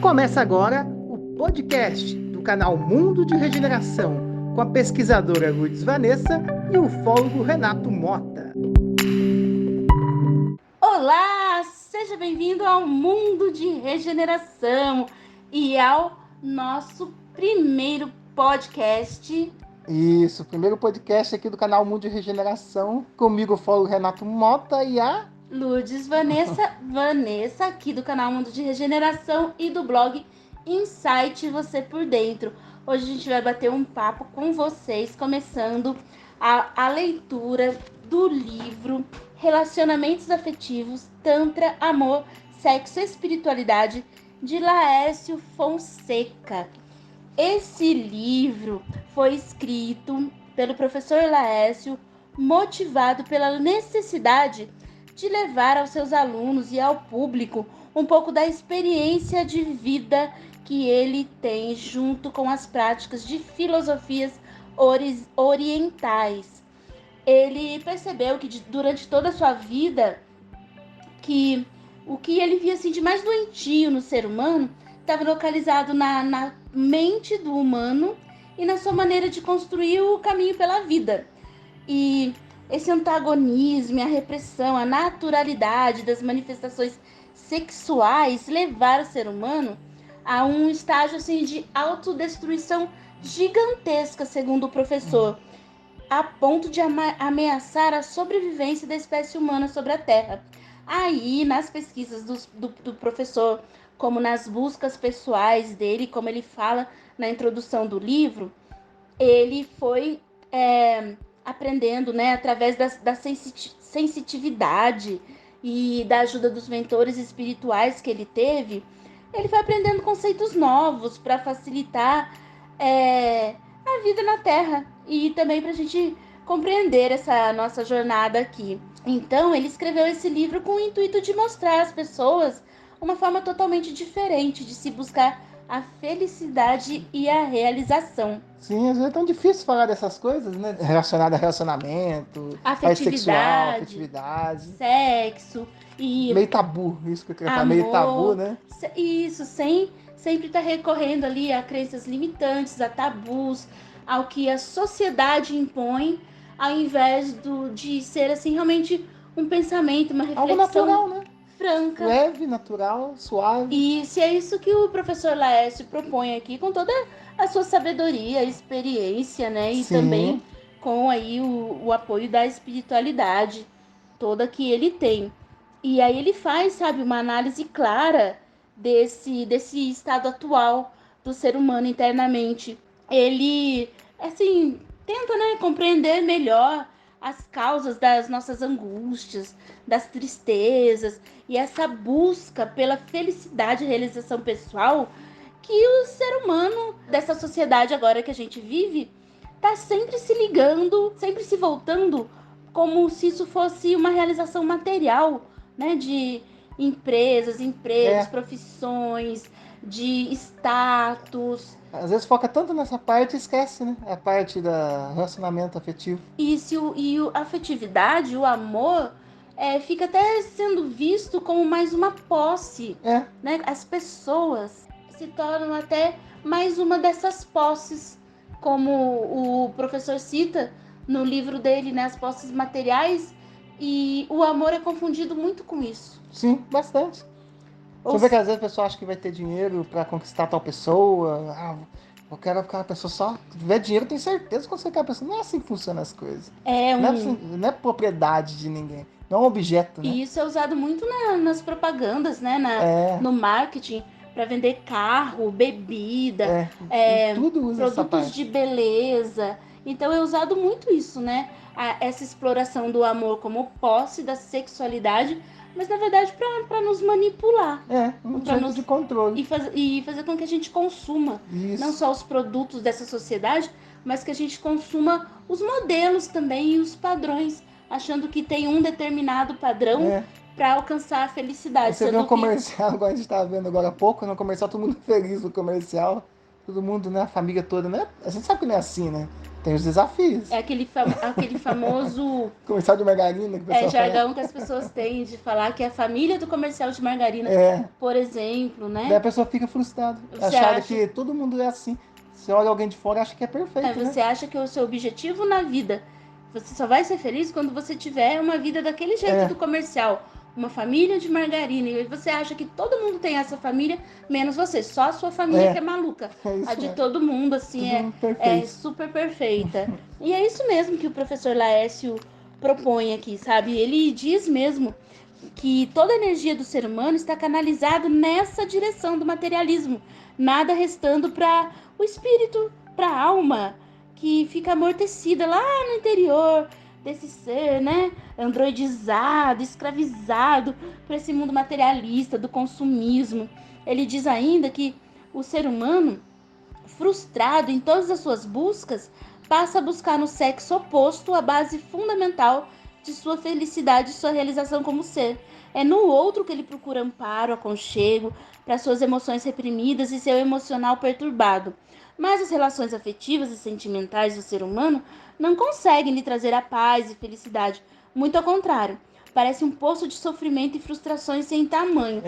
Começa agora o podcast do canal Mundo de Regeneração, com a pesquisadora Lourdes Vanessa e o ufólogo Renato Mota. Olá, seja bem-vindo ao Mundo de Regeneração e ao nosso primeiro podcast. Isso, o primeiro podcast aqui do canal Mundo de Regeneração, comigo o ufólogo Renato Mota e a Lourdes Vanessa aqui do canal Mundo de Regeneração e do blog Insight Você por Dentro. Hoje a gente vai bater um papo com vocês, começando a leitura do livro Relacionamentos Afetivos, Tantra, Amor, Sexo e Espiritualidade, de Laércio Fonseca. Esse livro foi escrito pelo professor Laércio, motivado pela necessidade de levar aos seus alunos e ao público um pouco da experiência de vida que ele tem junto com as práticas de filosofias orientais. Ele percebeu que durante toda a sua vida que o que ele via assim, de mais doentio no ser humano estava localizado na mente do humano e na sua maneira de construir o caminho pela vida. E esse antagonismo, a repressão, a naturalidade das manifestações sexuais levaram o ser humano a um estágio assim, de autodestruição gigantesca, segundo o professor, a ponto de ameaçar a sobrevivência da espécie humana sobre a Terra. Aí, nas pesquisas do professor, como nas buscas pessoais dele, como ele fala na introdução do livro, ele foi aprendendo, né, através da sensitividade e da ajuda dos mentores espirituais que ele teve, ele foi aprendendo conceitos novos para facilitar a vida na Terra e também para a gente compreender essa nossa jornada aqui. Então, ele escreveu esse livro com o intuito de mostrar às pessoas uma forma totalmente diferente de se buscar a felicidade e a realização. Sim, às vezes é tão difícil falar dessas coisas, né? Relacionado a relacionamento, sexual, afetividade, sexo e meio tabu, isso que eu queria falar, amor, meio tabu, né? Isso, sempre está recorrendo ali a crenças limitantes, a tabus, ao que a sociedade impõe, ao invés de ser assim realmente um pensamento, uma reflexão algo natural, né? franca. Leve, natural, suave. E se é isso que o professor Laércio propõe aqui, com toda a sua sabedoria, experiência, né? E Sim. também com aí o apoio da espiritualidade toda que ele tem. E aí ele faz, sabe, uma análise clara desse estado atual do ser humano internamente. Ele, assim, tenta, né, compreender melhor as causas das nossas angústias, das tristezas e essa busca pela felicidade e realização pessoal que o ser humano dessa sociedade agora que a gente vive tá sempre se ligando, sempre se voltando como se isso fosse uma realização material, né, de empresas, profissões, de status. Às vezes foca tanto nessa parte e esquece, né? A parte do relacionamento afetivo. E a afetividade, o amor, fica até sendo visto como mais uma posse. Né? As pessoas se tornam até mais uma dessas posses, como o professor cita no livro dele, né, as posses materiais, e o amor é confundido muito com isso. Sim, bastante. Você vê que às vezes a pessoa acha que vai ter dinheiro pra conquistar tal pessoa. Eu quero aquela pessoa só. Se tiver dinheiro, eu tenho certeza que consegue aquela pessoa. Não é assim que funcionam as coisas. Não é propriedade de ninguém. Não é um objeto, né? E isso é usado muito nas propagandas, né? No marketing, para vender carro, bebida, tudo usa produtos de beleza. Então é usado muito isso, né? Essa exploração do amor como posse da sexualidade, mas na verdade para nos manipular. Um jeito de controle. E fazer com que a gente consuma não só os produtos dessa sociedade, mas que a gente consuma os modelos também e os padrões, achando que tem um determinado padrão para alcançar a felicidade. Você vê um comercial, igual a gente estava vendo agora há pouco, no comercial, todo mundo feliz no comercial, todo mundo, né, a família toda, né? A gente sabe que não é assim, né? Tem os desafios. É aquele famoso Comercial de margarina que o pessoal jargão fala. que as pessoas têm de falar que é a família do comercial de margarina, por exemplo, né? Daí a pessoa fica frustrada. Achando que todo mundo é assim. Você olha alguém de fora e acha que é perfeito, você acha que o seu objetivo na vida, você só vai ser feliz quando você tiver uma vida daquele jeito do comercial. Uma família de margarina. E você acha que todo mundo tem essa família, menos você. Só a sua família que é maluca. A de todo mundo, assim, é super perfeita. E é isso mesmo que o professor Laércio propõe aqui, sabe? Ele diz mesmo que toda a energia do ser humano está canalizada nessa direção do materialismo. Nada restando para o espírito, para a alma, que fica amortecida lá no interior desse ser, né, androidizado, escravizado por esse mundo materialista do consumismo. Ele diz ainda que o ser humano, frustrado em todas as suas buscas, passa a buscar no sexo oposto a base fundamental de sua felicidade e sua realização como ser. É no outro que ele procura amparo, aconchego para suas emoções reprimidas e seu emocional perturbado. Mas as relações afetivas e sentimentais do ser humano não conseguem lhe trazer a paz e felicidade. Muito ao contrário, parece um poço de sofrimento e frustrações sem tamanho.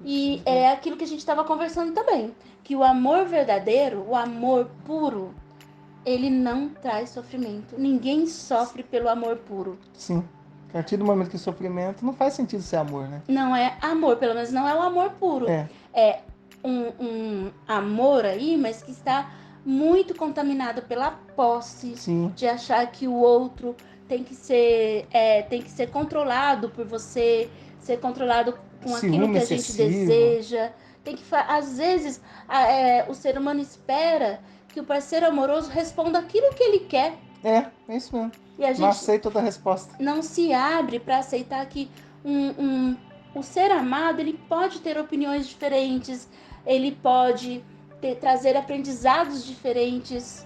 E é aquilo que a gente estava conversando também, que o amor verdadeiro, o amor puro, ele não traz sofrimento. Ninguém sofre pelo amor puro. Sim. A partir do momento que o sofrimento, não faz sentido ser amor, né? Não é amor, pelo menos não é o amor puro. É um amor aí, mas que está muito contaminado pela posse, de achar que o outro tem que ser controlado por você, ser controlado com aquilo que a gente deseja. Às vezes, o ser humano espera que o parceiro amoroso responda aquilo que ele quer. É isso mesmo. E a gente não aceita toda a resposta. Não se abre para aceitar que o ser amado, ele pode ter opiniões diferentes, ele pode trazer aprendizados diferentes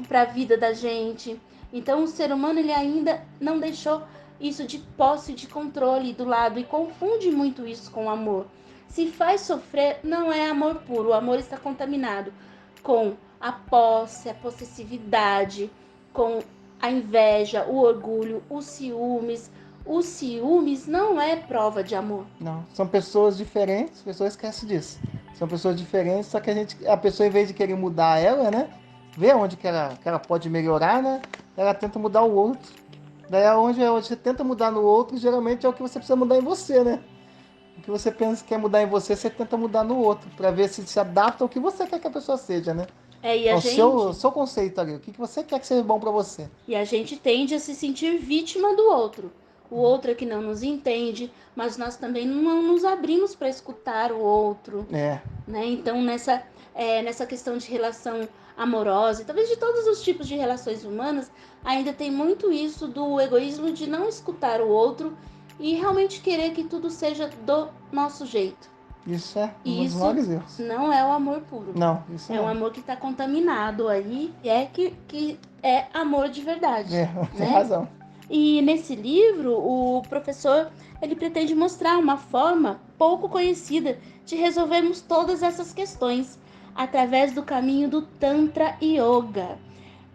para a vida da gente. Então, o ser humano, ele ainda não deixou isso de posse, de controle do lado, e confunde muito isso com o amor. Se faz sofrer, não é amor puro. O amor está contaminado com a posse, a possessividade, com a inveja, o orgulho, os ciúmes. O ciúmes não é prova de amor. Não, são pessoas diferentes, a pessoa esquece disso. São pessoas diferentes, só que a pessoa, em vez de querer mudar ela, né? Ver onde que ela pode melhorar, né? Ela tenta mudar o outro. Daí onde você tenta mudar no outro, geralmente é o que você precisa mudar em você, né? O que você pensa que quer mudar em você, você tenta mudar no outro, para ver se adapta ao que você quer que a pessoa seja, né? E a gente... o seu conceito ali, o que você quer que seja bom para você. E a gente tende a se sentir vítima do outro. O outro é que não nos entende, mas nós também não nos abrimos para escutar o outro. Né? Então, nessa questão de relação amorosa, e talvez de todos os tipos de relações humanas, ainda tem muito isso do egoísmo de não escutar o outro e realmente querer que tudo seja do nosso jeito. Isso é um dos maiores erros. Não é o amor puro. Não, isso não. É um amor que está contaminado aí, que é amor de verdade. Tem razão. E nesse livro, o professor, ele pretende mostrar uma forma pouco conhecida de resolvermos todas essas questões através do caminho do Tantra Yoga.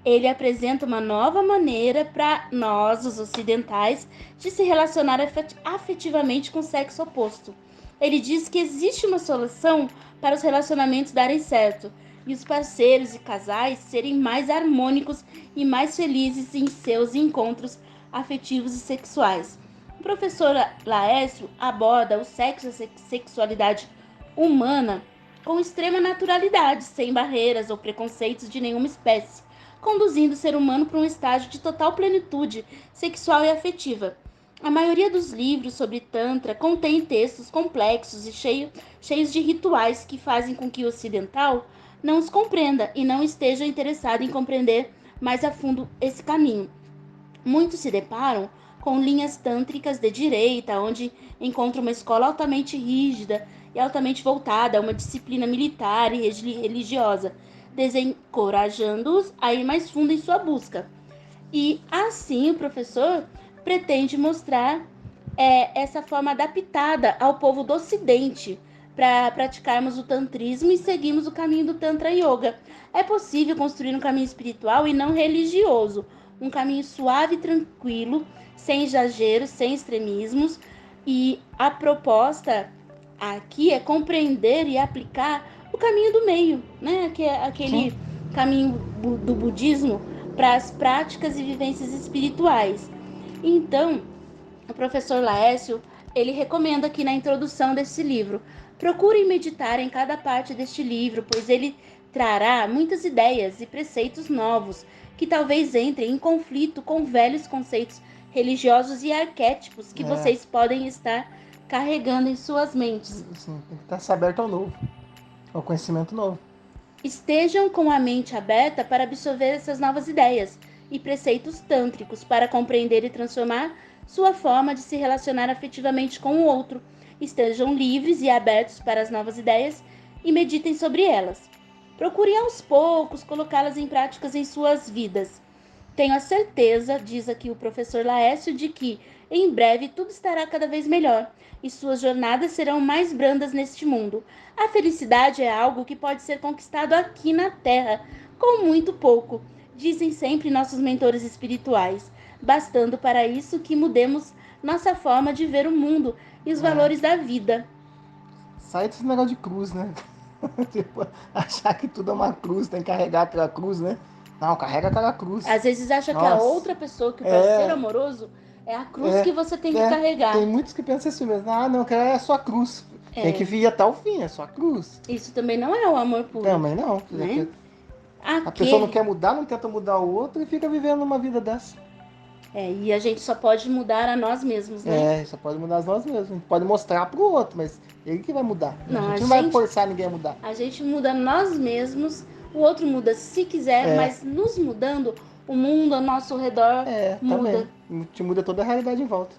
Ele apresenta uma nova maneira para nós, os ocidentais, de se relacionar afetivamente com o sexo oposto. Ele diz que existe uma solução para os relacionamentos darem certo e os parceiros e casais serem mais harmônicos e mais felizes em seus encontros afetivos e sexuais. O professor Laércio aborda o sexo e a sexualidade humana com extrema naturalidade, sem barreiras ou preconceitos de nenhuma espécie, conduzindo o ser humano para um estágio de total plenitude sexual e afetiva. A maioria dos livros sobre Tantra contém textos complexos e cheios de rituais que fazem com que o ocidental não os compreenda e não esteja interessado em compreender mais a fundo esse caminho. Muitos se deparam com linhas tântricas de direita, onde encontram uma escola altamente rígida e altamente voltada a uma disciplina militar e religiosa, desencorajando-os a ir mais fundo em sua busca. E assim o professor pretende mostrar essa forma adaptada ao povo do Ocidente, para praticarmos o tantrismo e seguirmos o caminho do Tantra Yoga. É possível construir um caminho espiritual e não religioso, um caminho suave e tranquilo, sem exageros, sem extremismos, e a proposta aqui é compreender e aplicar o caminho do meio, né? Que é aquele caminho do budismo para as práticas e vivências espirituais. Então, o professor Laércio, ele recomenda aqui na introdução desse livro: procurem meditar em cada parte deste livro, pois ele trará muitas ideias e preceitos novos que talvez entrem em conflito com velhos conceitos religiosos e arquétipos que vocês podem estar carregando em suas mentes. Sim, tem que estar aberto ao novo, ao conhecimento novo. Estejam com a mente aberta para absorver essas novas ideias e preceitos tântricos para compreender e transformar sua forma de se relacionar afetivamente com o outro. Estejam livres e abertos para as novas ideias e meditem sobre elas. Procurem aos poucos colocá-las em práticas em suas vidas. Tenho a certeza, diz aqui o professor Laércio, de que em breve tudo estará cada vez melhor e suas jornadas serão mais brandas neste mundo. A felicidade é algo que pode ser conquistado aqui na Terra, com muito pouco, dizem sempre nossos mentores espirituais, bastando para isso que mudemos nossa forma de ver o mundo e os valores da vida. Sai desse negócio de cruz, né? Tipo, achar que tudo é uma cruz, tem que carregar aquela cruz, né? Não, carrega aquela cruz. Às vezes acha que a outra pessoa, que o parceiro amoroso, é a cruz que você tem que carregar. Tem muitos que pensam assim mesmo. Ah, não, que é só cruz. Tem que vir até o fim, é só cruz. Isso também não é o amor puro. Também não. Né? A pessoa não quer mudar, não tenta mudar o outro e fica vivendo uma vida dessa. E a gente só pode mudar a nós mesmos, né? Só pode mudar a nós mesmos. A gente pode mostrar pro outro, mas ele que vai mudar. Não, a gente não vai forçar ninguém a mudar. A gente muda nós mesmos, o outro muda se quiser, mas nos mudando, o mundo ao nosso redor muda. Também. Te muda toda a realidade em volta.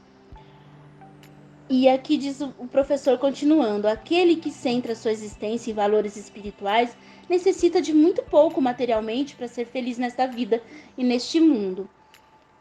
E aqui diz o professor continuando: aquele que centra sua existência em valores espirituais necessita de muito pouco materialmente para ser feliz nesta vida e neste mundo.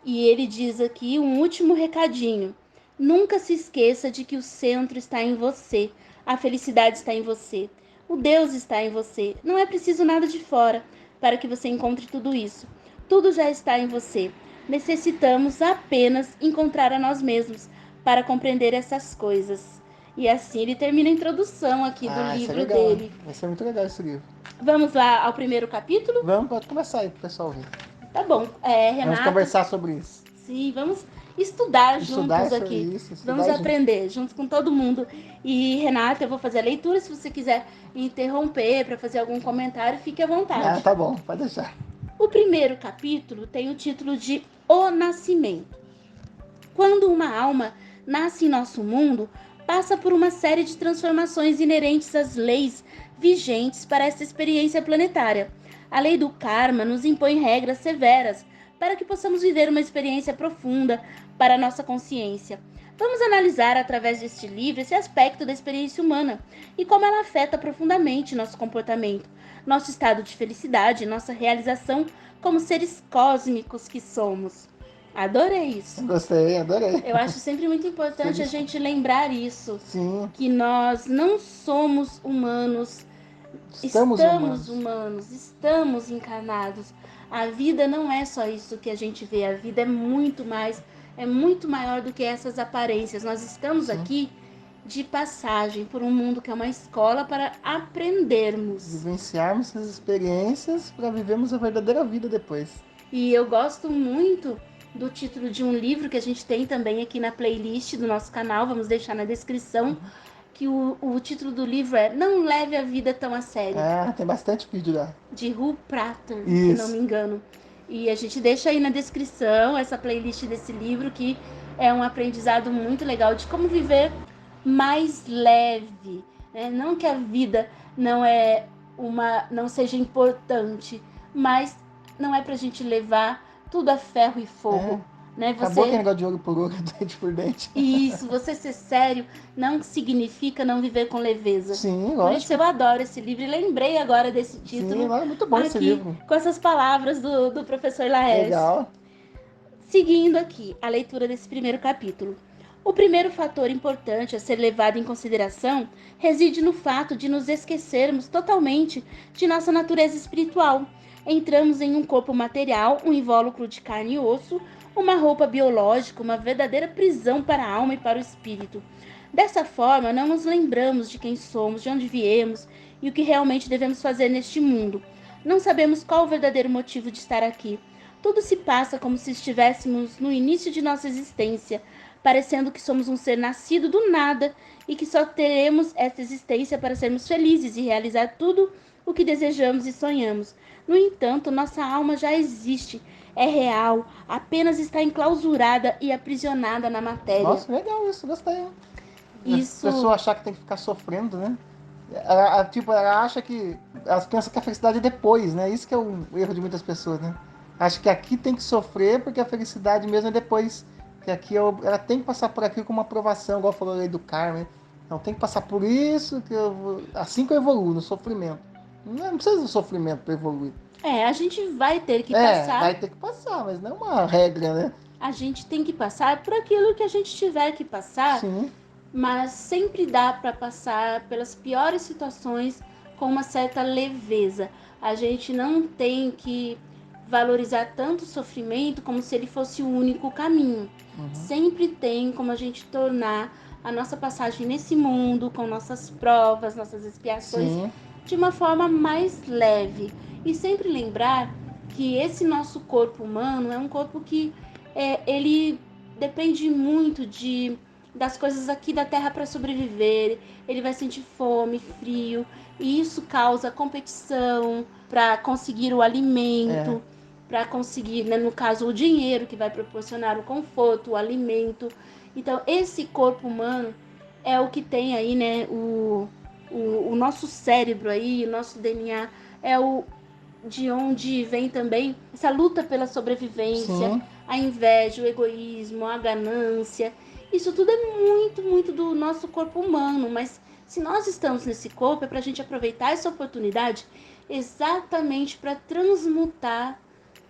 E ele diz aqui um último recadinho: nunca se esqueça de que o centro está em você, a felicidade está em você, o Deus está em você. Não é preciso nada de fora para que você encontre tudo isso. Tudo já está em você. Necessitamos apenas encontrar a nós mesmos para compreender essas coisas. E assim ele termina a introdução aqui do livro dele. Vai ser muito legal esse livro. Vamos lá ao primeiro capítulo? Vamos, pode começar aí pro pessoal ver. Tá bom. Renata, vamos conversar sobre isso. Sim, vamos estudar juntos aqui. Vamos aprender juntos com todo mundo. E Renata, eu vou fazer a leitura. Se você quiser interromper para fazer algum comentário, fique à vontade. Tá bom, pode deixar. O primeiro capítulo tem o título de O Nascimento. Quando uma alma nasce em nosso mundo, passa por uma série de transformações inerentes às leis vigentes para essa experiência planetária. A lei do karma nos impõe regras severas para que possamos viver uma experiência profunda para a nossa consciência. Vamos analisar através deste livro esse aspecto da experiência humana e como ela afeta profundamente nosso comportamento, nosso estado de felicidade, nossa realização como seres cósmicos que somos. Adorei isso. Gostei, adorei. Eu acho sempre muito importante a gente lembrar isso. Sim. Que nós não somos humanos. Estamos humanos, estamos encarnados. A vida não é só isso que a gente vê. A vida é muito mais, é muito maior do que essas aparências. Nós estamos aqui de passagem por um mundo que é uma escola para aprendermos. Vivenciarmos essas experiências para vivermos a verdadeira vida depois. E eu gosto muito do título de um livro que a gente tem também aqui na playlist do nosso canal, vamos deixar na descrição, que o título do livro é Não Leve a Vida Tão a Sério. Tem bastante vídeo lá. De Ru Prater, se não me engano. E a gente deixa aí na descrição essa playlist desse livro, que é um aprendizado muito legal de como viver mais leve, né? Não que a vida não seja importante, mas não é pra gente levar tudo a ferro e fogo. Né? Acabou aquele negócio de olho por olho, dente por dente. Isso, você ser sério não significa não viver com leveza. Sim, lógico. Por isso eu adoro esse livro e lembrei agora desse título. Sim, é muito bom esse livro. Com essas palavras do professor Laércio. Legal. Seguindo aqui a leitura desse primeiro capítulo. O primeiro fator importante a ser levado em consideração reside no fato de nos esquecermos totalmente de nossa natureza espiritual. Entramos em um corpo material, um invólucro de carne e osso, uma roupa biológica, uma verdadeira prisão para a alma e para o espírito. Dessa forma, não nos lembramos de quem somos, de onde viemos e o que realmente devemos fazer neste mundo. Não sabemos qual o verdadeiro motivo de estar aqui. Tudo se passa como se estivéssemos no início de nossa existência, parecendo que somos um ser nascido do nada e que só teremos esta existência para sermos felizes e realizar tudo o que desejamos e sonhamos. No entanto, nossa alma já existe, é real, apenas está enclausurada e aprisionada na matéria. Nossa, legal isso, gostei. Isso... A pessoa achar que tem que ficar sofrendo, né? Ela acha que... Elas pensam que a felicidade é depois, né? Isso que é o erro de muitas pessoas, né? Acha que aqui tem que sofrer porque a felicidade mesmo é depois. Que aqui ela tem que passar por aqui com uma aprovação, igual falou aí do karma, né? Então tem que passar por isso, assim que eu evoluo, no sofrimento. Não precisa do sofrimento para evoluir. A gente vai ter que passar. Vai ter que passar, mas não é uma regra, né? A gente tem que passar por aquilo que a gente tiver que passar. Sim. Mas sempre dá para passar pelas piores situações com uma certa leveza. A gente não tem que valorizar tanto o sofrimento como se ele fosse o único caminho. Sempre tem como a gente tornar a nossa passagem nesse mundo, com nossas provas, nossas expiações, Sim. de uma forma mais leve. E sempre lembrar que esse nosso corpo humano é um corpo que ele depende muito das coisas aqui da Terra para sobreviver. Ele vai sentir fome, frio, e isso causa competição para conseguir o alimento, para conseguir, né, no caso, o dinheiro que vai proporcionar o conforto, o alimento. Então, esse corpo humano é o que tem aí, né, o nosso cérebro aí, o nosso DNA, de onde vem também essa luta pela sobrevivência, Sim. A inveja, o egoísmo, a ganância. Isso tudo é muito, muito do nosso corpo humano, mas se nós estamos nesse corpo é para a gente aproveitar essa oportunidade exatamente para transmutar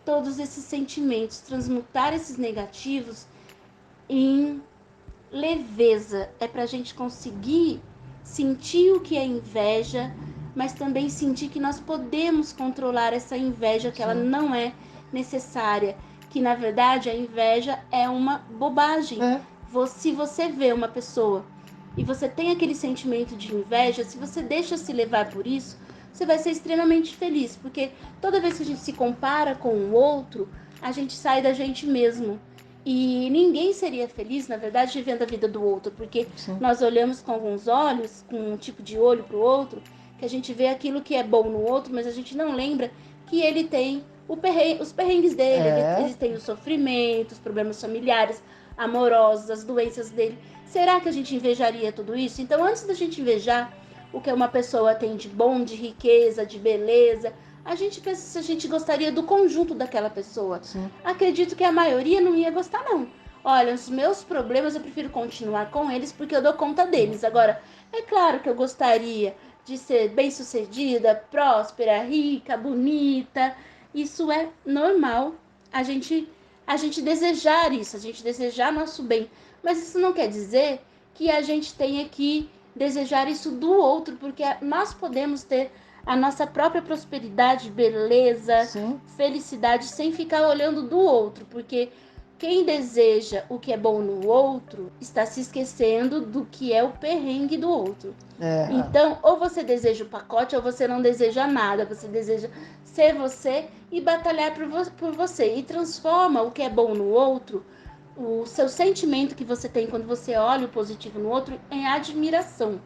todos esses sentimentos, transmutar esses negativos em leveza. É para a gente conseguir sentir o que é inveja, mas também sentir que nós podemos controlar essa inveja, que ela não é necessária, que na verdade a inveja é uma bobagem. Se você vê uma pessoa e você tem aquele sentimento de inveja, se você deixa se levar por isso, você vai ser extremamente feliz, porque toda vez que a gente se compara com o outro, a gente sai da gente mesmo. E ninguém seria feliz, na verdade, vivendo a vida do outro, porque nós olhamos com alguns olhos, com um tipo de olho para o outro, que a gente vê aquilo que é bom no outro, mas a gente não lembra que ele tem os perrengues dele, ele tem os sofrimentos, os problemas familiares, amorosos, as doenças dele. Será que a gente invejaria tudo isso? Então, antes da gente invejar o que uma pessoa tem de bom, de riqueza, de beleza, a gente pensa se a gente gostaria do conjunto daquela pessoa. Acredito que a maioria não ia gostar, não. Olha, os meus problemas eu prefiro continuar com eles porque eu dou conta deles. Agora, é claro que eu gostaria de ser bem-sucedida, próspera, rica, bonita. Isso é normal. A gente desejar isso, a gente desejar nosso bem. Mas isso não quer dizer que a gente tenha que desejar isso do outro, porque nós podemos ter a nossa própria prosperidade, beleza, felicidade, sem ficar olhando do outro, porque quem deseja o que é bom no outro está se esquecendo do que é o perrengue do outro. Então, ou você deseja o pacote ou você não deseja nada. Você deseja ser você e batalhar por você. E transforma o que é bom no outro, o seu sentimento que você tem quando você olha o positivo no outro, em admiração.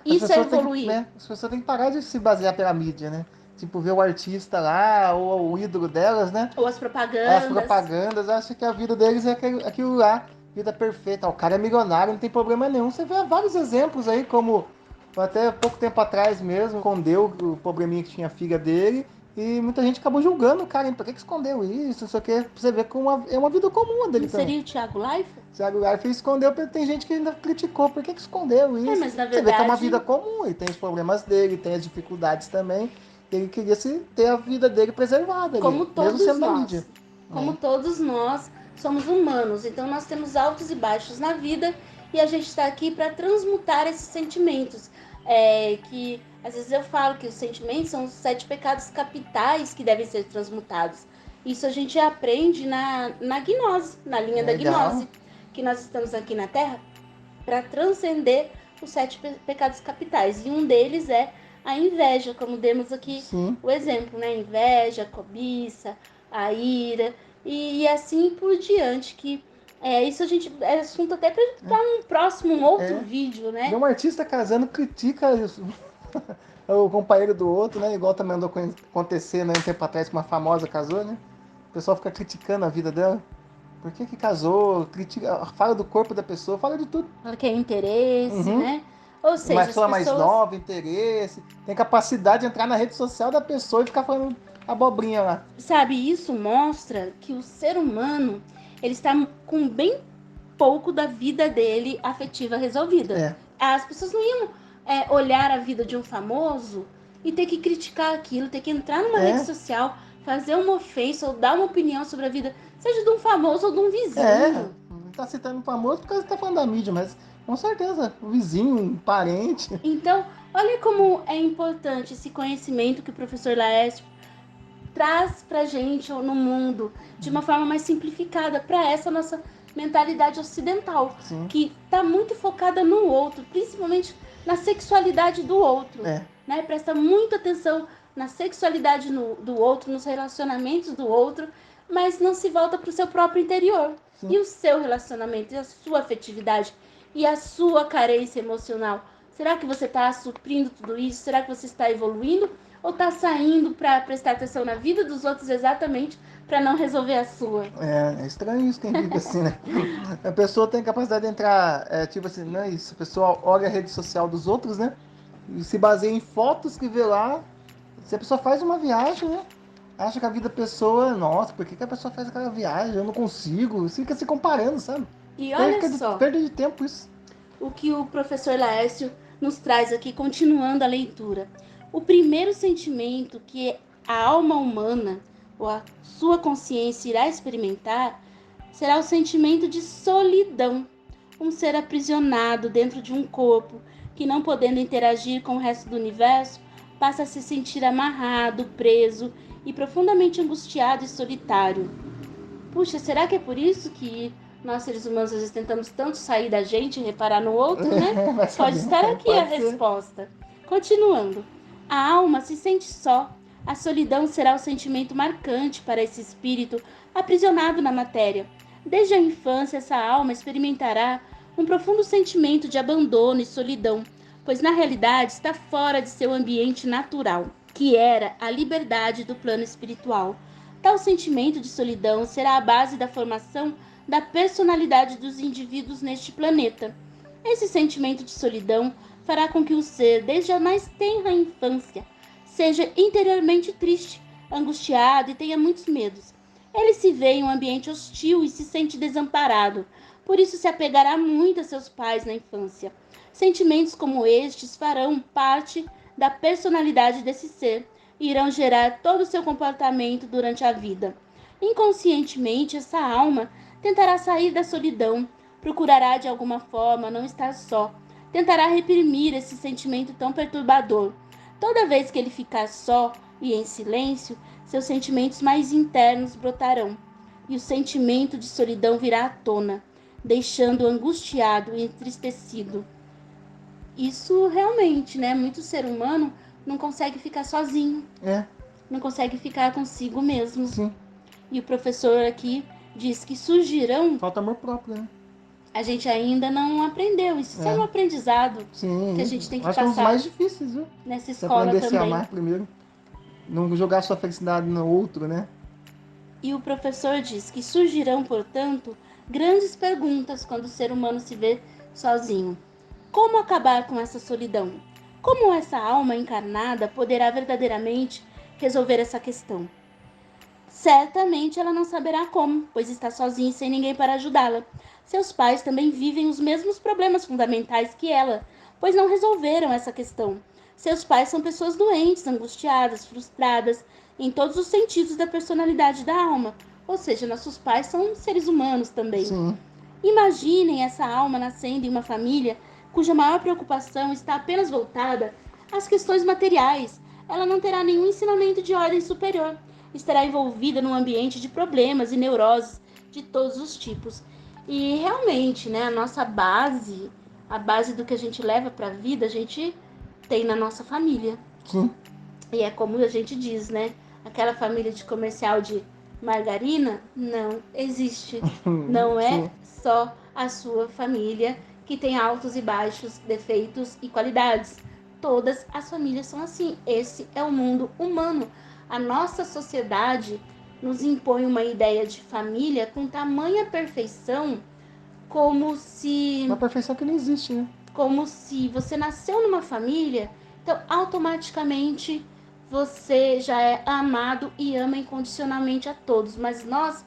Isso é evoluir. As pessoas têm que parar de se basear pela mídia, né? Tipo, ver o artista lá, ou o ídolo delas, né? Ou as propagandas. As propagandas, acham que a vida deles é aquilo lá, vida perfeita. O cara é milionário, não tem problema nenhum. Você vê vários exemplos aí, como até pouco tempo atrás mesmo, escondeu o probleminha que tinha a filha dele, e muita gente acabou julgando o cara, hein? Por que escondeu isso? Não sei o que. Você vê que é uma vida comum dele não também. Seria o Thiago Leifert? Thiago Leifert escondeu, tem gente que ainda criticou. Por que escondeu isso? Mas na verdade... Você vê que é uma vida comum, e tem os problemas dele, tem as dificuldades também. Ele queria ter a vida dele preservada, como ali, todos mesmo sendo nós. da mídia. Como todos nós somos humanos, então nós temos altos e baixos na vida e a gente está aqui para transmutar esses sentimentos. Que às vezes eu falo que os sentimentos são os 7 pecados capitais que devem ser transmutados. Isso a gente aprende na gnose, na linha da gnose, que nós estamos aqui na Terra para transcender os 7 pecados capitais. E um deles é a inveja, como demos aqui o exemplo, né? Inveja, a cobiça, a ira e assim por diante, que isso a gente é assunto até para um próximo, um outro vídeo, né? Um artista casando critica o companheiro do outro, né? Igual também andou acontecer, né, um tempo atrás que uma famosa casou, né? O pessoal fica criticando a vida dela. Por que casou? Critica, fala do corpo da pessoa, fala de tudo. Fala que é interesse, né? Ou seja, uma pessoa mais nova, interesse, tem capacidade de entrar na rede social da pessoa e ficar falando abobrinha lá. Sabe, isso mostra que o ser humano, ele está com bem pouco da vida dele afetiva resolvida. As pessoas não iam olhar a vida de um famoso e ter que criticar aquilo, ter que entrar numa rede social, fazer uma ofensa ou dar uma opinião sobre a vida, seja de um famoso ou de um vizinho. Não tá citando um famoso porque tá falando da mídia, mas com certeza, um vizinho, um parente. Então, olha como é importante esse conhecimento que o professor Laércio traz pra gente no mundo de uma forma mais simplificada para essa nossa mentalidade ocidental, que tá muito focada no outro, principalmente na sexualidade do outro, né? Presta muita atenção na sexualidade do outro, nos relacionamentos do outro, mas não se volta para o seu próprio interior. E o seu relacionamento, e a sua afetividade, e a sua carência emocional. Será que você está suprindo tudo isso? Será que você está evoluindo? Ou está saindo para prestar atenção na vida dos outros exatamente para não resolver a sua? É estranho isso, quem vive assim, né? A pessoa tem capacidade de entrar, tipo assim, não é isso? A pessoa olha a rede social dos outros, né? E se baseia em fotos que vê lá. Se a pessoa faz uma viagem, né? Acha que a vida da pessoa, nossa, por que a pessoa faz aquela viagem? Eu não consigo. Você fica se comparando, sabe? E olha só, perda de tempo isso. O que o professor Laércio nos traz aqui, continuando a leitura. O primeiro sentimento que a alma humana, ou a sua consciência irá experimentar, será o sentimento de solidão. Um ser aprisionado dentro de um corpo, que não podendo interagir com o resto do universo, passa a se sentir amarrado, preso e profundamente angustiado e solitário. Puxa, será que é por isso que nós, seres humanos, às vezes tentamos tanto sair da gente e reparar no outro, né? Pode estar aqui a resposta. Continuando. A alma se sente só. A solidão será o sentimento marcante para esse espírito aprisionado na matéria. Desde a infância, essa alma experimentará um profundo sentimento de abandono e solidão, pois na realidade está fora de seu ambiente natural, que era a liberdade do plano espiritual. Tal sentimento de solidão será a base da formação da personalidade dos indivíduos neste planeta. Esse sentimento de solidão fará com que o ser, desde a mais tenra infância, seja interiormente triste, angustiado e tenha muitos medos. Ele se vê em um ambiente hostil e se sente desamparado, por isso se apegará muito a seus pais na infância. Sentimentos como estes farão parte da personalidade desse ser e irão gerar todo o seu comportamento durante a vida. Inconscientemente, essa alma tentará sair da solidão, procurará de alguma forma não estar só, tentará reprimir esse sentimento tão perturbador. Toda vez que ele ficar só e em silêncio, seus sentimentos mais internos brotarão, e o sentimento de solidão virá à tona, deixando-o angustiado e entristecido. Isso realmente, né? Muito ser humano não consegue ficar sozinho. Não consegue ficar consigo mesmo. Sim. E o professor aqui diz que surgirão... Falta amor próprio, né? A gente ainda não aprendeu. Isso é um aprendizado que a gente tem que passar. Acho que é um dos mais difíceis, viu? Nessa escola aprender também. A se amar primeiro. Não jogar sua felicidade no outro, né? E o professor diz que surgirão, portanto, grandes perguntas quando o ser humano se vê sozinho. Como acabar com essa solidão? Como essa alma encarnada poderá verdadeiramente resolver essa questão? Certamente ela não saberá como, pois está sozinha e sem ninguém para ajudá-la. Seus pais também vivem os mesmos problemas fundamentais que ela, pois não resolveram essa questão. Seus pais são pessoas doentes, angustiadas, frustradas, em todos os sentidos da personalidade da alma, Ou seja, nossos pais são seres humanos também. Sim. Imaginem essa alma nascendo em uma família cuja maior preocupação está apenas voltada às questões materiais. Ela não terá nenhum ensinamento de ordem superior. Estará envolvida num ambiente de problemas e neuroses de todos os tipos. E realmente, né, a nossa base, a base do que a gente leva para a vida, a gente tem na nossa família. Sim. E é como a gente diz, né? Aquela família de comercial de margarina não existe. Não é Sim. só a sua família que tem altos e baixos, defeitos e qualidades. Todas as famílias são assim. Esse é o mundo humano. A nossa sociedade nos impõe uma ideia de família com tamanha perfeição, como se... Uma perfeição que não existe, né? Como se você nasceu numa família, então automaticamente você já é amado e ama incondicionalmente a todos. Mas nós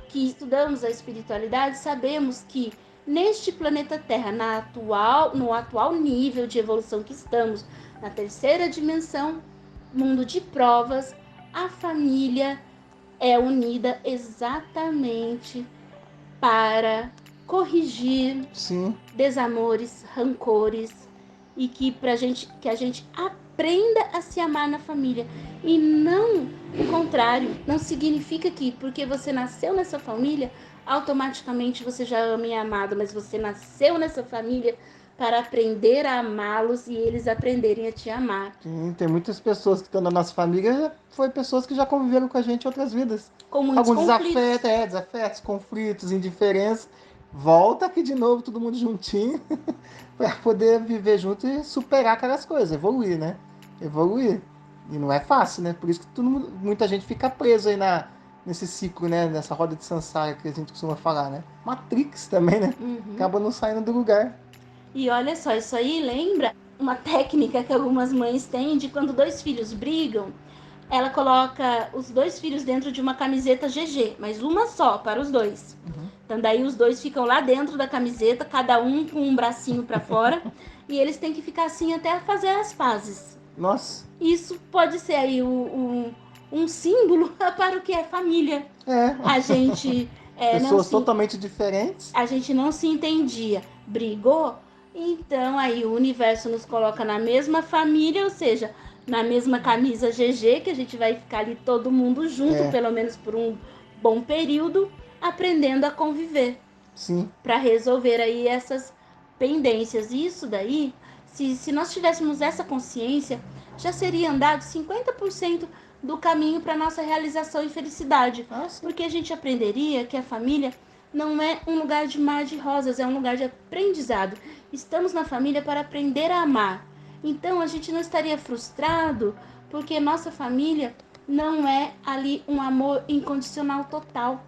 que estudamos a espiritualidade sabemos que neste planeta Terra, no atual nível de evolução que estamos, na terceira dimensão, mundo de provas, a família é unida exatamente para corrigir Sim. desamores, rancores, e que a gente aprenda a se amar na família. E não o contrário. Não significa que porque você nasceu nessa família, automaticamente você já ama e é amado, mas você nasceu nessa família para aprender a amá-los e eles aprenderem a te amar. Sim, tem muitas pessoas que estão na nossa família, foi pessoas que já conviveram com a gente em outras vidas. Com muitos Alguns conflitos. desafetos, conflitos, indiferenças. Volta aqui de novo, todo mundo juntinho, para poder viver junto e superar aquelas coisas, evoluir, né? Evoluir. E não é fácil, né? Por isso que muita gente fica preso aí nesse ciclo, né? Nessa roda de samsara que a gente costuma falar, né? Matrix também, né? Acaba não saindo do lugar. E olha só, isso aí lembra uma técnica que algumas mães têm de quando dois filhos brigam, ela coloca os dois filhos dentro de uma camiseta GG, mas uma só para os dois. Então daí os dois ficam lá dentro da camiseta, cada um com um bracinho para fora, e eles têm que ficar assim até fazer as pazes. Nossa. Isso pode ser aí um símbolo para o que é família. A gente pessoas totalmente diferentes. A gente não se entendia, brigou, então aí o universo nos coloca na mesma família, ou seja, na mesma camisa GG, que a gente vai ficar ali todo mundo junto, pelo menos por um bom período, aprendendo a conviver. Sim. Para resolver aí essas pendências. E isso daí, se nós tivéssemos essa consciência, já seria andado 50% do caminho para nossa realização e felicidade. Porque a gente aprenderia que a família não é um lugar de mar de rosas, é um lugar de aprendizado. Estamos na família para aprender a amar. Então a gente não estaria frustrado porque nossa família não é ali um amor incondicional total.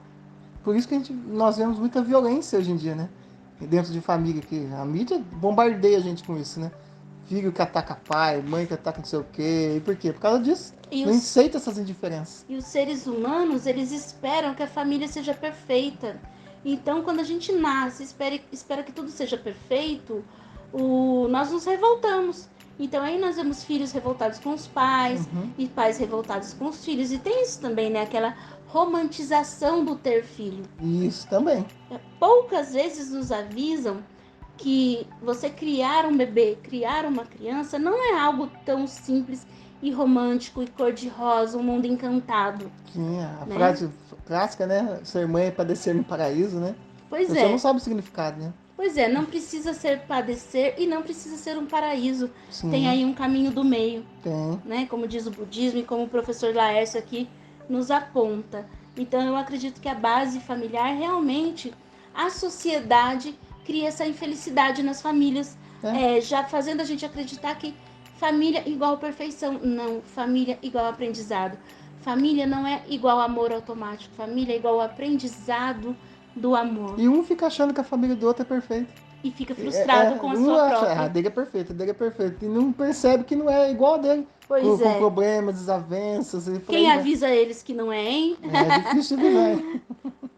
Por isso que nós vemos muita violência hoje em dia, né? Dentro de família, que a mídia bombardeia a gente com isso, né? Filho que ataca pai, mãe que ataca não sei o quê. E por quê? Por causa disso. Não aceita essas indiferenças. E os seres humanos, eles esperam que a família seja perfeita. Então, quando a gente nasce, espera que tudo seja perfeito, nós nos revoltamos. Então, aí nós vemos filhos revoltados com os pais, e pais revoltados com os filhos. E tem isso também, né? Aquela romantização do ter filho. Isso também. Poucas vezes nos avisam que você criar um bebê, criar uma criança, não é algo tão simples e romântico e cor-de-rosa, um mundo encantado. Sim, a frase clássica, né? Ser mãe é padecer no paraíso, né? Pois Você não sabe o significado, né? Pois é, não precisa ser padecer e não precisa ser um paraíso. Sim. Tem aí um caminho do meio. Tem. Né? Como diz o budismo e como o professor Laércio aqui nos aponta. Então eu acredito que a base familiar realmente, a sociedade cria essa infelicidade nas famílias, já fazendo a gente acreditar que família igual perfeição. Não, família igual aprendizado. Família não é igual amor automático, família é igual aprendizado do amor. E um fica achando que a família do outro é perfeita. E fica frustrado com a sua própria. A dele é perfeita, a dele é perfeita. E não percebe que não é igual a dele. Com problemas, desavenças. Quem avisa eles que não é, hein? É difícil de ver.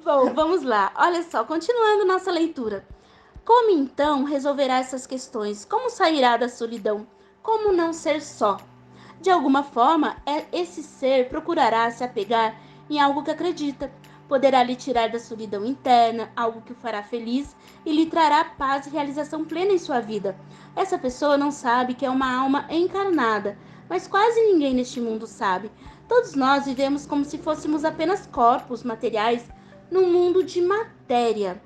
Bom, vamos lá. Olha só, continuando nossa leitura. Como então resolverá essas questões? Como sairá da solidão? Como não ser só? De alguma forma, esse ser procurará se apegar em algo que acredita. poderá lhe tirar da solidão interna, algo que o fará feliz e lhe trará paz e realização plena em sua vida. Essa pessoa não sabe que é uma alma encarnada, mas quase ninguém neste mundo sabe. Todos nós vivemos como se fôssemos apenas corpos materiais num mundo de matéria.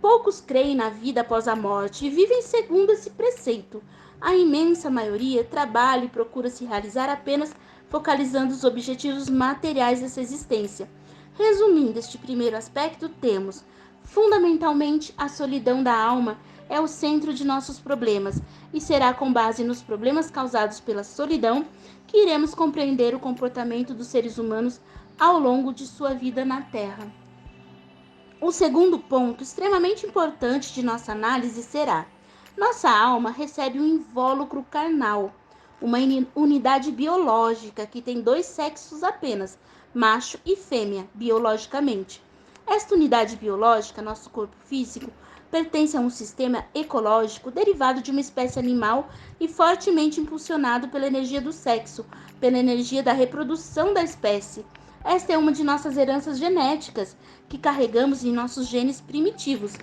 Poucos creem na vida após a morte e vivem segundo esse preceito. A imensa maioria trabalha e procura se realizar apenas focalizando os objetivos materiais dessa existência. Resumindo este primeiro aspecto, temos, fundamentalmente, a solidão da alma é o centro de nossos problemas, e será com base nos problemas causados pela solidão que iremos compreender o comportamento dos seres humanos ao longo de sua vida na Terra. O segundo ponto, extremamente importante de nossa análise, será: nossa alma recebe um invólucro carnal, uma unidade biológica que tem 2 sexos apenas, macho e fêmea, biologicamente. Esta unidade biológica, nosso corpo físico, pertence a um sistema ecológico derivado de uma espécie animal e fortemente impulsionado pela energia do sexo, pela energia da reprodução da espécie. Esta é uma de nossas heranças genéticas, que carregamos em nossos genes primitivos,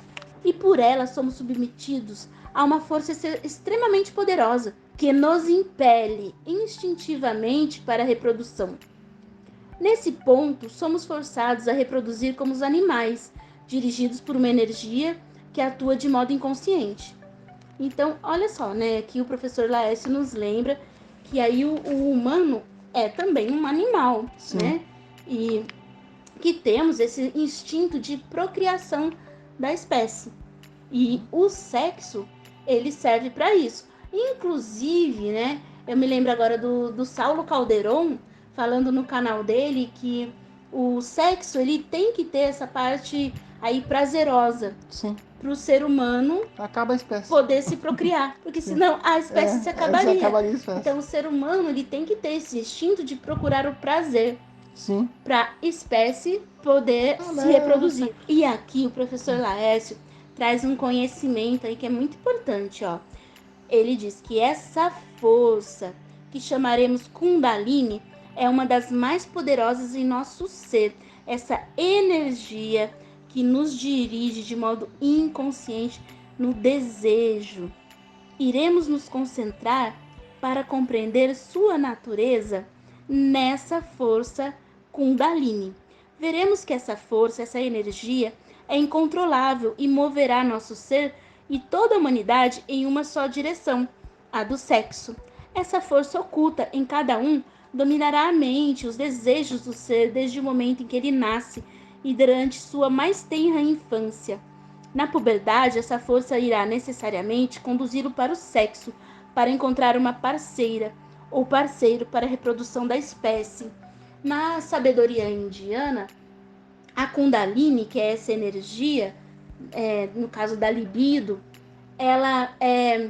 e por ela somos submetidos a uma força extremamente poderosa, que nos impele instintivamente para a reprodução. Nesse ponto, somos forçados a reproduzir como os animais, dirigidos por uma energia que atua de modo inconsciente. Então, olha só, né? Aqui o professor Laércio nos lembra que aí o humano é também um animal, Sim. né? E que temos esse instinto de procriação da espécie. E o sexo, ele serve para isso. Inclusive, né? Eu me lembro agora do Saulo Calderon, falando no canal dele que o sexo, ele tem que ter essa parte aí prazerosa. Sim. Para o ser humano acaba a espécie. Poder se procriar, porque senão a espécie se acabaria. Então o ser humano, ele tem que ter esse instinto de procurar o prazer. Sim. Para a espécie poder se reproduzir. E aqui o professor Laércio traz um conhecimento aí que é muito importante, ó. Ele diz que essa força que chamaremos Kundalini é uma das mais poderosas em nosso ser. Essa energia que nos dirige de modo inconsciente no desejo. Iremos nos concentrar para compreender sua natureza nessa força Kundalini. Veremos que essa força, essa energia, é incontrolável e moverá nosso ser e toda a humanidade em uma só direção, a do sexo. Essa força oculta em cada um dominará a mente, os desejos do ser desde o momento em que ele nasce e durante sua mais tenra infância. Na puberdade, essa força irá necessariamente conduzi-lo para o sexo, para encontrar uma parceira ou parceiro para a reprodução da espécie. Na sabedoria indiana, a Kundalini, que é essa energia, no caso da libido, ela é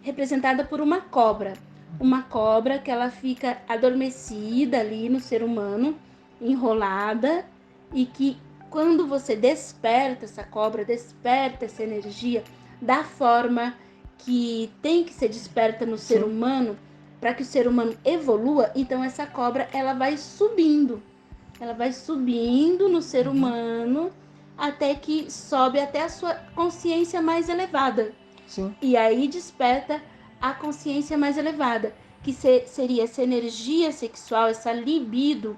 representada por uma cobra. Uma cobra que ela fica adormecida ali no ser humano, enrolada, e que quando você desperta essa cobra, desperta essa energia da forma que tem que ser desperta no ser humano, para que o ser humano evolua, então essa cobra ela vai subindo no ser humano até que sobe até a sua consciência mais elevada. Sim. E aí desperta a consciência mais elevada, que seria essa energia sexual, essa libido,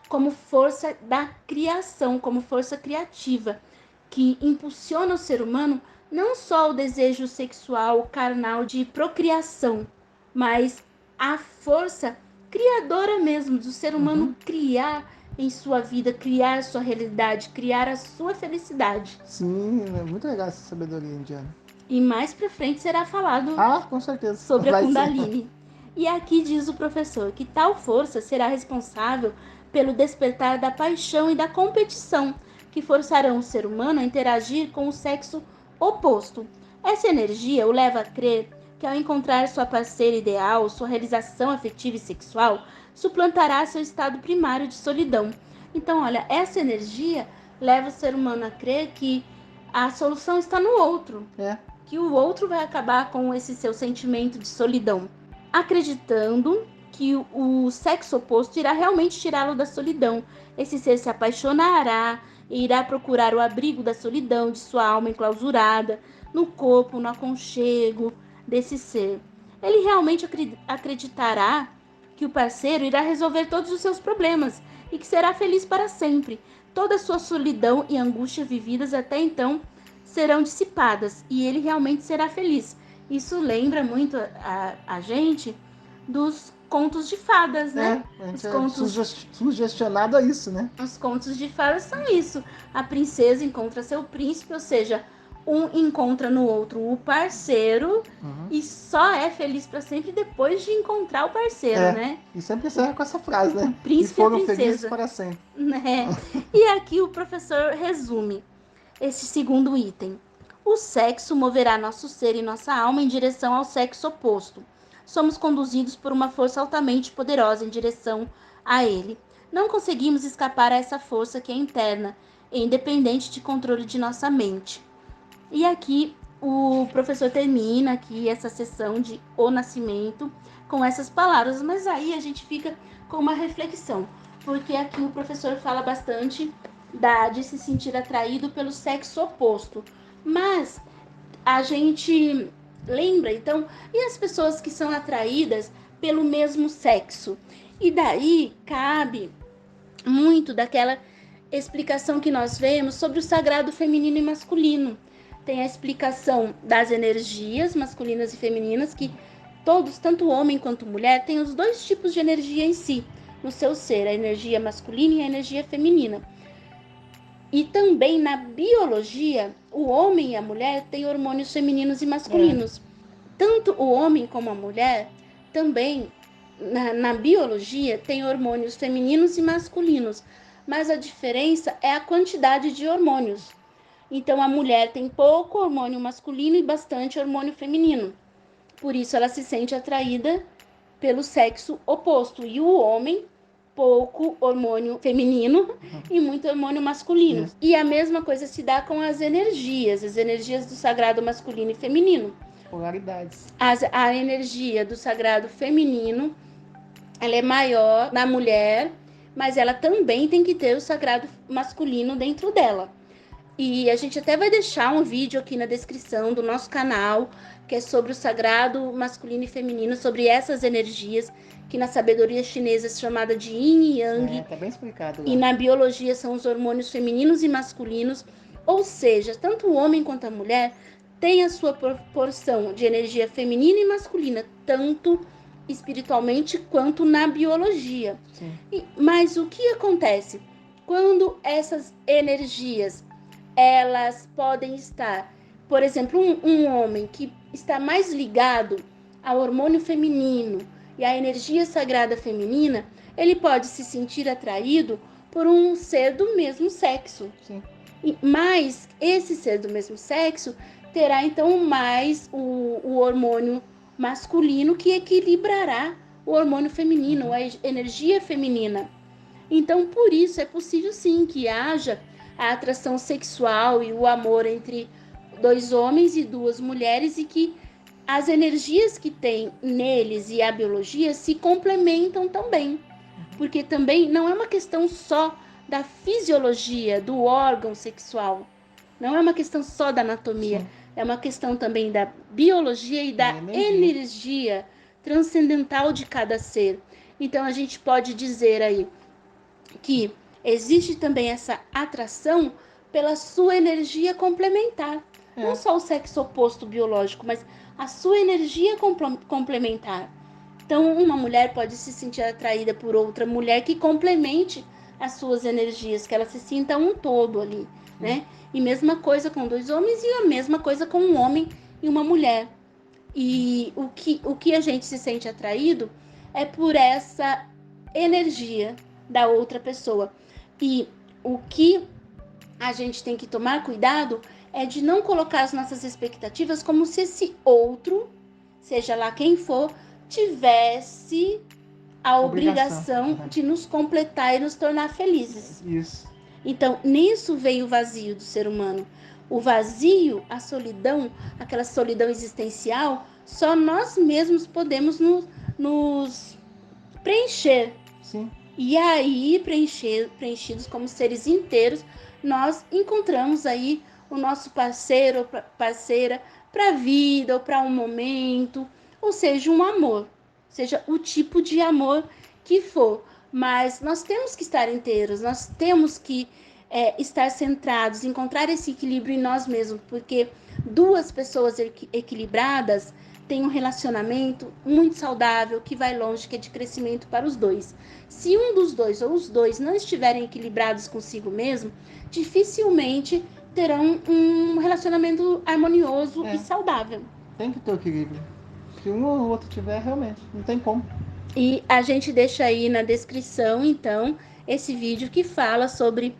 como força da criação, como força criativa, que impulsiona o ser humano não só o desejo sexual, carnal de procriação, mas a força criadora mesmo do ser humano criar em sua vida, criar a sua realidade, criar a sua felicidade. Sim, é muito legal essa sabedoria indiana. E mais pra frente será falado com certeza. sobre a Kundalini. E aqui diz o professor que tal força será responsável pelo despertar da paixão e da competição, que forçarão o ser humano a interagir com o sexo oposto. Essa energia o leva a crer que ao encontrar sua parceira ideal, sua realização afetiva e sexual, suplantará seu estado primário de solidão. Então, olha, essa energia leva o ser humano a crer que a solução está no outro. Que o outro vai acabar com esse seu sentimento de solidão. Acreditando que o sexo oposto irá realmente tirá-lo da solidão. Esse ser se apaixonará e irá procurar o abrigo da solidão de sua alma enclausurada, no corpo, no aconchego desse ser. Ele realmente acreditará que o parceiro irá resolver todos os seus problemas e que será feliz para sempre. Toda a sua solidão e angústia vividas até então serão dissipadas e ele realmente será feliz. Isso lembra muito a gente dos contos de fadas, né? A gente é sugestionado a isso, né? Os contos de fadas são isso. A princesa encontra seu príncipe, ou seja, um encontra no outro o parceiro e só é feliz para sempre depois de encontrar o parceiro, né? E sempre encerra com essa frase, né? O príncipe e foram e a princesa. felizes para sempre. Né? E aqui o professor resume esse segundo item. O sexo moverá nosso ser e nossa alma em direção ao sexo oposto. Somos conduzidos por uma força altamente poderosa em direção a ele. Não conseguimos escapar a essa força que é interna e independente de controle de nossa mente. E aqui o professor termina aqui essa sessão de O Nascimento com essas palavras, mas aí a gente fica com uma reflexão, porque aqui o professor fala bastante de se sentir atraído pelo sexo oposto, mas a gente lembra, então, e as pessoas que são atraídas pelo mesmo sexo? E daí cabe muito daquela explicação que nós vemos sobre o sagrado feminino e masculino. Tem a explicação das energias masculinas e femininas, que todos, tanto homem quanto mulher, têm os dois tipos de energia em si, no seu ser, a energia masculina e a energia feminina. E também na biologia, o homem e a mulher têm hormônios femininos e masculinos. Tanto o homem como a mulher também, na biologia, tem hormônios femininos e masculinos, mas a diferença é a quantidade de hormônios. Então, a mulher tem pouco hormônio masculino e bastante hormônio feminino. Por isso, ela se sente atraída pelo sexo oposto. E o homem, pouco hormônio feminino e muito hormônio masculino. E a mesma coisa se dá com as energias do sagrado masculino e feminino. Polaridades. A energia do sagrado feminino, ela é maior na mulher, mas ela também tem que ter o sagrado masculino dentro dela. E a gente até vai deixar um vídeo aqui na descrição do nosso canal, que é sobre o sagrado masculino e feminino, sobre essas energias, que na sabedoria chinesa é chamada de Yin e Yang. Tá bem explicado lá. E na biologia são os hormônios femininos e masculinos. Ou seja, tanto o homem quanto a mulher tem a sua proporção de energia feminina e masculina, tanto espiritualmente quanto na biologia. Mas o que acontece? Quando essas energias elas podem estar, por exemplo, um homem que está mais ligado ao hormônio feminino e à energia sagrada feminina, ele pode se sentir atraído por um ser do mesmo sexo. Mas esse ser do mesmo sexo terá então mais o hormônio masculino, que equilibrará o hormônio feminino, a energia feminina. Então, por isso é possível sim que haja a atração sexual e o amor entre dois homens e duas mulheres, e que as energias que tem neles e a biologia se complementam também. Porque também não é uma questão só da fisiologia, do órgão sexual. Não é uma questão só da anatomia. É uma questão também da biologia e da energia transcendental de cada ser. Então, a gente pode dizer aí que existe também essa atração pela sua energia complementar. Não só o sexo oposto biológico, mas a sua energia complementar. Então, uma mulher pode se sentir atraída por outra mulher que complemente as suas energias, que ela se sinta um todo ali, né? E mesma coisa com dois homens e a mesma coisa com um homem e uma mulher. E o que a gente se sente atraído é por essa energia da outra pessoa. E o que a gente tem que tomar cuidado é de não colocar as nossas expectativas como se esse outro, seja lá quem for, tivesse a obrigação de nos completar e nos tornar felizes. Isso. Então, nisso veio o vazio do ser humano. O vazio, a solidão, aquela solidão existencial, só nós mesmos podemos nos preencher. Sim. E aí, preenchidos como seres inteiros, nós encontramos aí o nosso parceiro ou parceira para a vida ou para um momento, ou seja, um amor, seja o tipo de amor que for. Mas nós temos que estar inteiros, nós temos que estar centrados, encontrar esse equilíbrio em nós mesmos, porque duas pessoas equilibradas têm um relacionamento muito saudável, que vai longe, que é de crescimento para os dois. Se um dos dois ou os dois não estiverem equilibrados consigo mesmo, dificilmente terão um relacionamento harmonioso e saudável. Tem que ter o equilíbrio. Se um ou o outro tiver, realmente, não tem como. E a gente deixa aí na descrição, então, esse vídeo que fala sobre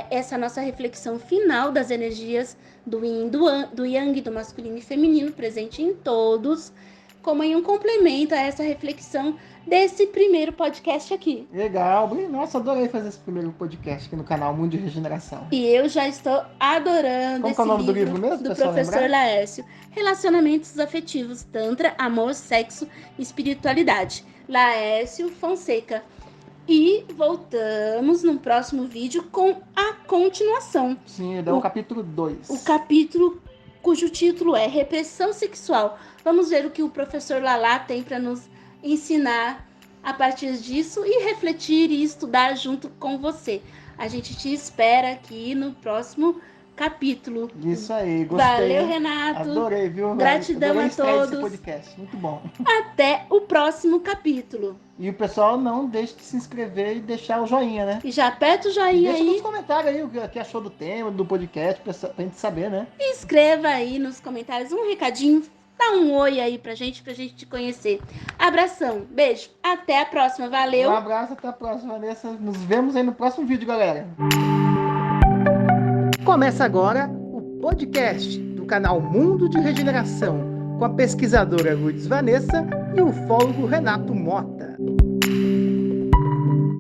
essa nossa reflexão final das energias do Yin, do Yang, do masculino e feminino, presente em todos, como em um complemento a essa reflexão desse primeiro podcast aqui. Legal. Nossa, adorei fazer esse primeiro podcast aqui no canal Mundo de Regeneração. E eu já estou adorando Como esse é o nome livro do livro mesmo, do pessoal, professor lembrar? Laércio. Relacionamentos afetivos, tantra, amor, sexo e espiritualidade. Laércio Fonseca. E voltamos no próximo vídeo com a continuação. Sim, é o capítulo 2. O capítulo cujo título é Repressão Sexual. Vamos ver o que o professor Lalá tem para nos ensinar a partir disso e refletir e estudar junto com você. A gente te espera aqui no próximo capítulo. Isso aí, gostei. Valeu, Renato. Adorei, viu? Gratidão Adorei a todos. Esse podcast. Muito bom. Até o próximo capítulo. E o pessoal não deixe de se inscrever e deixar o joinha, né? E já aperta o joinha Deixa aí. nos comentários aí o que achou do tema, do podcast, pra gente saber, né? E escreva aí nos comentários um recadinho. Dá um oi aí pra gente te conhecer. Abração, beijo, até a próxima, valeu. Um abraço, até a próxima, Vanessa. Nos vemos aí no próximo vídeo, galera. Começa agora o podcast do canal Mundo de Regeneração, com a pesquisadora Lourdes Vanessa e o ufólogo Renato Mota.